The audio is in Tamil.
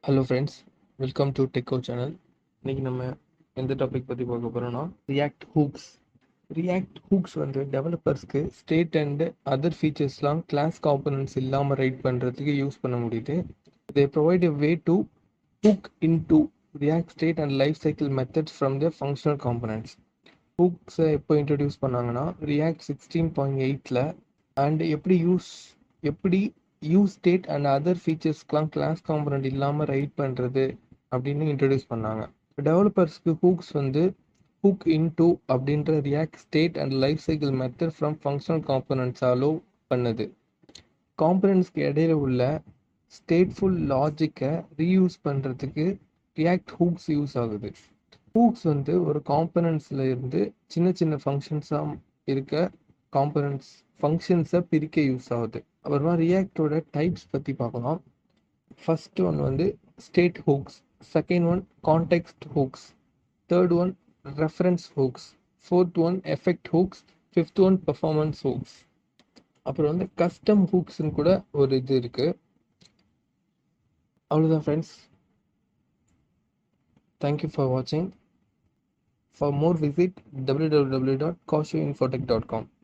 ஹலோ ஃப்ரெண்ட்ஸ், வெல்கம் டு டெக்கோ சேனல். இன்றைக்கி நம்ம எந்த டாபிக் பற்றி பார்க்க போகிறோன்னா ரியாக்ட் ஹூக்ஸ் வந்து டெவலப்பர்ஸ்க்கு ஸ்டேட் அண்ட் அதர் ஃபீச்சர்ஸ்லாம் கிளாஸ் காம்பனன்ட்ஸ் இல்லாமல் ரைட் பண்ணுறதுக்கு யூஸ் பண்ண முடியுது. They provide a way to hook into React state and life cycle methods from the functional components. ஹூக்ஸை எப்போ இன்ட்ரடியூஸ் பண்ணாங்கன்னா ரியாக்ட் 16.8ல். அண்ட் எப்படி யூஸ் ஸ்டேட் அண்ட் அதர் ஃபீச்சர்ஸ்க்கெலாம் கிளாஸ் காம்பனண்ட் இல்லாமல் ரைட் பண்ணுறது அப்படின்னு இன்ட்ரடியூஸ் பண்ணாங்க. டெவலப்பர்ஸ்க்கு ஹூக்ஸ் வந்து ஹூக் இன் டூ அப்படின்ற React state and life cycle method from functional components allow பண்ணுது. காம்பனன்ட்ஸ்க்கு இடையில உள்ள ஸ்டேட்ஃபுல் லாஜிக்கை ரீயூஸ் பண்ணுறதுக்கு ரியாக்ட் ஹூக்ஸ் யூஸ் ஆகுது. ஹூக்ஸ் வந்து ஒரு காம்பனன்ட்ஸில் இருந்து சின்ன சின்ன ஃபங்க்ஷன்ஸாக இருக்க காம்பனன்ட்ஸ் ஃபங்க்ஷன்ஸை பிரிக்க யூஸ் ஆகுது. அப்புறமா ரியாக்டோட டைப்ஸ் பற்றி பார்க்கலாம். ஃபர்ஸ்ட் ஒன் வந்து state hooks, second one context hooks, third one reference hooks, fourth one effect hooks, fifth one performance hooks. அப்புறம் வந்து கஸ்டம் ஹூக்ஸ்னு கூட ஒரு இது இருக்குது. அவ்வளோதான் ஃப்ரெண்ட்ஸ். தேங்க்யூ ஃபார் வாட்சிங். For more visit www.cautioninfotech.com.